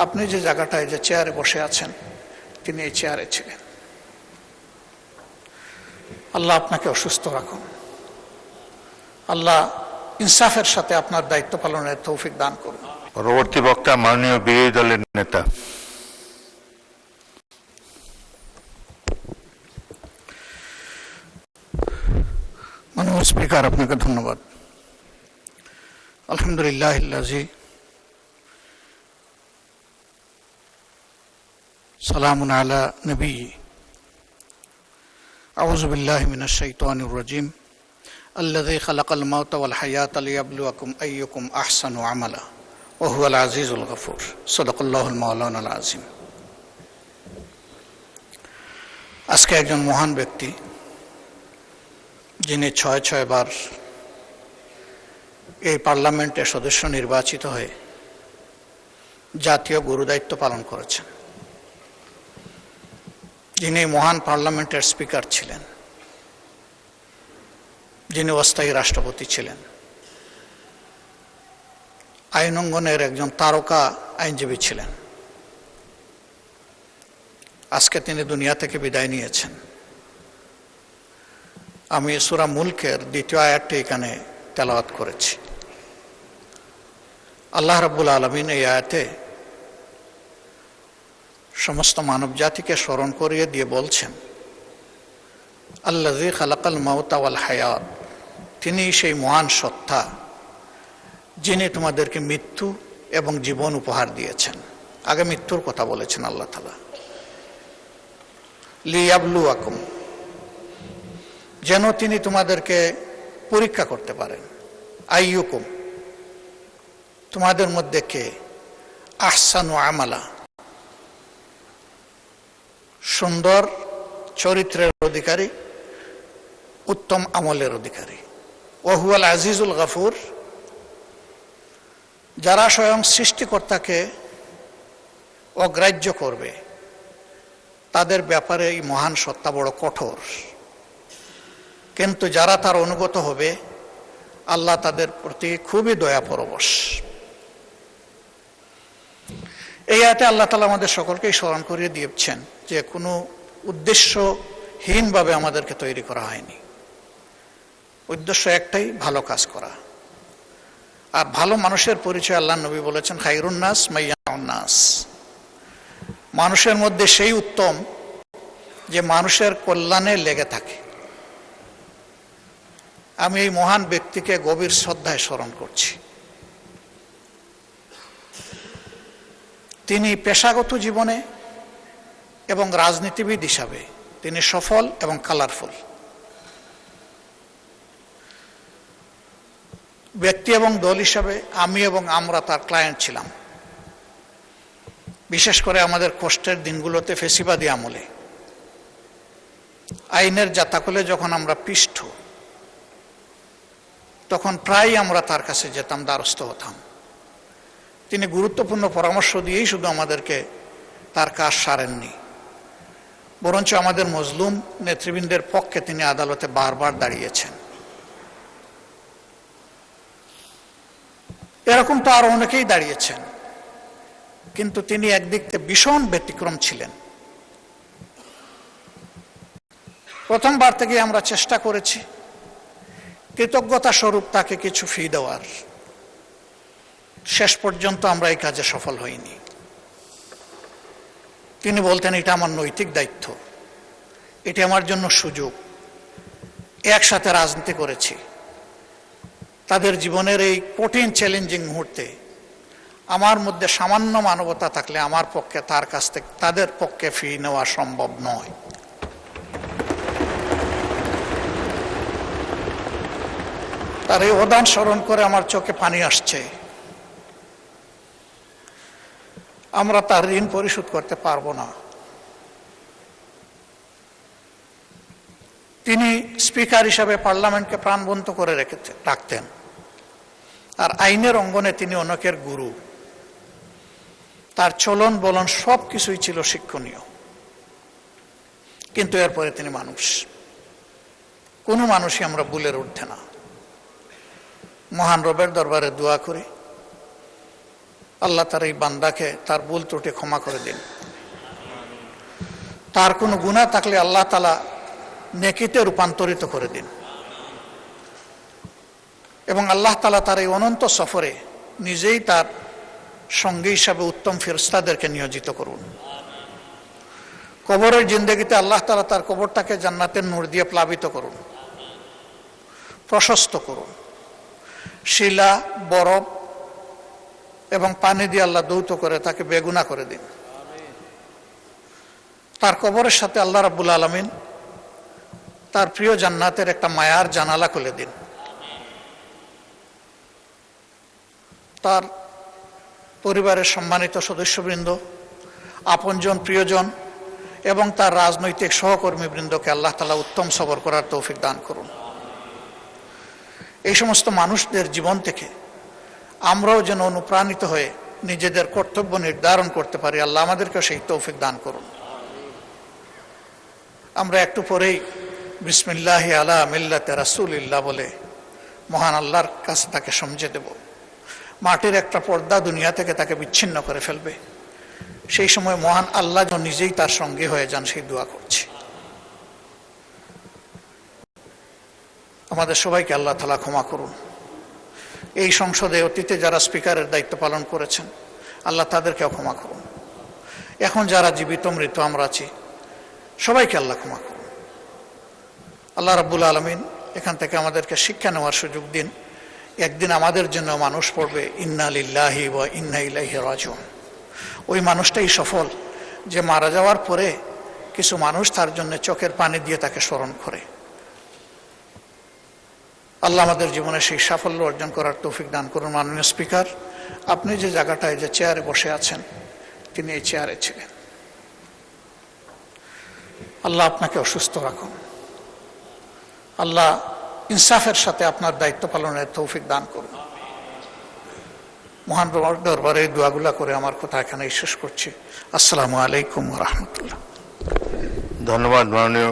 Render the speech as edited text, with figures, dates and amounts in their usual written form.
আপনি যে জায়গাটায় যে চেয়ারে বসে আছেন তিনি এই চেয়ারে ছিলেন। আল্লাহ আপনাকে অসুস্থ রাখুন। আল্লাহ ইনসাফের সাথে আপনার দায়িত্ব পালনের তৌফিক দান করুন। পরবর্তী বক্তা মাননীয় বিরোধী দলের নেতা। মাননীয় স্পিকার, আপনাকে ধন্যবাদ। আলহামদুলিল্লাহিল্লাযী সালামুন আলা নবী আউযু বিল্লাহি মিনাশ শাইতানির রাজীম আল্লাযী খালাকাল মাউতা ওয়াল হায়াতা লিয়াবলুয়াকুম আইয়ুকুম আহসানু আমালা ওয়া হুয়াল আজিজুল গফুর। সাদাকাল্লাহুল মাওলানাল আযীম। আজকে একজন মহান ব্যক্তি, যিনি ৬ বার এই পার্লামেন্টের সদস্য নির্বাচিত হয়ে জাতীয় গুরুদায়িত্ব পালন করেছেন, যিনি মহান পার্লামেন্টের স্পিকার ছিলেন, যিনি অস্থায়ী রাষ্ট্রপতি ছিলেন, আইন অঙ্গনের একজন তারকা আইনজীবী ছিলেন। আজকে তিনি দুনিয়া থেকে বিদায় নিয়েছেন। আমি সূরা মুলকের ২য় আয়াতটি এখানে তেলাওয়াত করেছি। আল্লাহ রাব্বুল আলামিন এই আয়াতে সমস্ত মানব জাতিকে স্মরণ করিয়ে দিয়ে বলছেন, আল্লাযী খালাকাল মাউতা ওয়াল হায়াত, তিনি সেই মহান সত্তা যিনি তোমাদেরকে মৃত্যু এবং জীবন উপহার দিয়েছেন। আগে মৃত্যুর কথা বলেছেন আল্লাহ তাআলা। লিয়াবলুয়াকুম, যেন তিনি তোমাদেরকে পরীক্ষা করতে পারেন। আইয়ুকুম, তোমাদের মধ্যে কে আহসানু আমালা, সুন্দর চরিত্রের অধিকারী, উত্তম আমলের অধিকারী। ওয়া হুয়াল আজিজুল গফুর, যারা স্বয়ং সৃষ্টিকর্তাকে অগ্রাহ্য করবে তাদের ব্যাপারে এই মহান সত্তা বড় কঠোর, কিন্তু যারা তার অনুগত হবে আল্লাহ তাদের প্রতি খুবই দয়াপরবশ। এই আয়াতে আল্লাহ তাআলা আমাদের সকলকেই স্মরণ করিয়ে দিয়েছেন যে কোনো উদ্দেশ্যহীনভাবে আমাদেরকে তৈরি করা হয়নি। উদ্দেশ্য একটাই, ভালো কাজ করা। আর ভালো মানুষের পরিচয় আল্লাহ নবী বলেছেন, খায়রুন নাস মাইয়াউন নাস, মানুষের মধ্যে সেই উত্তম যে মানুষের কল্যাণে লেগে থাকে। আমি এই মহান ব্যক্তিকে গভীর শ্রদ্ধায় স্মরণ করছি। তিনি পেশাগত জীবনে এবং রাজনীতিবিদ হিসাবে তিনি সফল এবং কালারফুল। ব্যক্তি এবং দল হিসাবে আমি এবং আমরা তার ক্লায়েন্ট ছিলাম, বিশেষ করে আমাদের কষ্টের দিনগুলোতে ফেসিবাদী আমলে আইনের জাতাকলে যখন আমরা পিষ্ট, তখন প্রায় আমরা তার কাছে যেতাম, দ্বারস্থ হতাম। তিনি গুরুত্বপূর্ণ পরামর্শ দিয়েই শুধু আমাদেরকে তার কাজ সারেননি, বরঞ্চ আমাদের মজলুম নেতৃবৃন্দের পক্ষে তিনি আদালতে বারবার দাঁড়িয়েছেন। এরকম তো আরো অনেকেই দাঁড়িয়েছেন, কিন্তু তিনি একদিক থেকে ভীষণ ব্যতিক্রম ছিলেন। প্রথমবার থেকে আমরা চেষ্টা করেছি কৃতজ্ঞতা স্বরূপ তাকে কিছু ফি দেওয়ার। শেষ পর্যন্ত আমরা এই কাজে সফল হইনি। তিনি বলতেন, এটা আমার নৈতিক দায়িত্ব, এটি আমার জন্য সুযোগ। একসাথে রাজনীতি করেছি, তাদের জীবনের এই কঠিন চ্যালেঞ্জিং মুহূর্তে আমার মধ্যে সামান্য মানবতা থাকলে আমার পক্ষে তার কাছ থেকে তাদের পক্ষে ফি নেওয়া সম্ভব নয়। তার এই অবদান স্মরণ করে আমার চোখে পানি আসছে। আমরা তার ঋণ পরিশোধ করতে পারবো না। তিনি স্পিকার হিসাবে পার্লামেন্টকে প্রাণবন্ত করে রাখতেন, আর আইনের অঙ্গনে তিনি অনেকের গুরু। তার চলন বলন সব কিছুই ছিল শিক্ষণীয়। কিন্তু এরপরে তিনি মানুষ, কোনো মানুষই আমরা ভুলের ঊর্ধ্বে না। মহান রবের দরবারে দোয়া করি আল্লাহ তার এই বান্দাকে তার ভুল ত্রুটি ক্ষমা করে দিন। তার কোনো গুনাহ থাকলে আল্লাহ তাআলা নেকিতে রূপান্তরিত করে দিন এবং আল্লাহ তাআলা তার এই অনন্ত সফরে নিজেই তার সঙ্গী হিসাবে উত্তম ফেরেশতাদেরকে নিয়োজিত করুন। কবরের জিন্দেগিতে আল্লাহ তাআলা তার কবরটাকে জান্নাতের নূর দিয়ে প্লাবিত করুন, প্রশস্ত করুন। শিলা, বরফ এবং পানি দিয়ে আল্লাহ দৌত করে তাকে বেগুনা করে দিন। তার কবরের সাথে আল্লাহ রাব্বুল আলামিন তার প্রিয় জান্নাতের একটা মায়ার জানালা খুলে দিন। তার পরিবারের সম্মানিত সদস্যবৃন্দ, আপনজন, প্রিয়জন এবং তার রাজনৈতিক সহকর্মীবৃন্দকে আল্লাহ তাআলা উত্তম সবর করার তৌফিক দান করুন। এই সমস্ত মানুষদের জীবন থেকে আমরাও যেন অনুপ্রাণিত হয়ে নিজেদের কর্তব্য নির্ধারণ করতে পারি। আল্লাহ আমাদেরকে সেই তৌফিক দান করুন। আমরা একটু পরেই বিসমিল্লাহি আলা মিল্লাতে রাসূলিল্লাহ বলে মহান আল্লাহর কাছে তাকে সমঝে দেব। মাটির একটা পর্দা দুনিয়া থেকে তাকে বিচ্ছিন্ন করে ফেলবে। সেই সময় মহান আল্লাহ যেন নিজেই তার সঙ্গে হয়ে যান, সেই দোয়া করছি। আমাদের সবাইকে আল্লাহ তাআলা ক্ষমা করুন। এই সংসদে অতীতে যারা স্পিকারের দায়িত্ব পালন করেছেন আল্লাহ তাদেরকেও ক্ষমা করুন। এখন যারা জীবিত মৃত আমরা আছি সবাইকে আল্লাহ ক্ষমা করুন। আল্লাহ রাব্বুল আলামিন এখান থেকে আমাদেরকে শিক্ষা নেওয়ার সুযোগ দিন। একদিন আমাদের জন্য মানুষ পড়বে ইন্না লিল্লাহি ওয়া ইন্না ইলাইহি রাজিউন। ওই মানুষটাই সফল যে মারা যাওয়ার পরে কিছু মানুষ তার জন্য চোখের পানি দিয়ে তাকে স্মরণ করে। আল্লাহ আমাদের জীবনে সেই সাফল্য অর্জন করার তৌফিক দান করুন। মাননীয় স্পিকার, আপনি যে জায়গাটায় যে চেয়ারে বসে আছেন তিনি এই চেয়ারে ছিলেন। আল্লাহ আপনাকে অসুস্থ রাখুন। আল্লাহ ইনসাফের সাথে আপনার দায়িত্ব পালনের তৌফিক দান করুন। মহান দরবারে এই দোয়াগুলা করে আমার কথা এখানেই শেষ করছি। আসসালামু আলাইকুম ওয়া রাহমাতুল্লাহ। ধন্যবাদ মাননীয়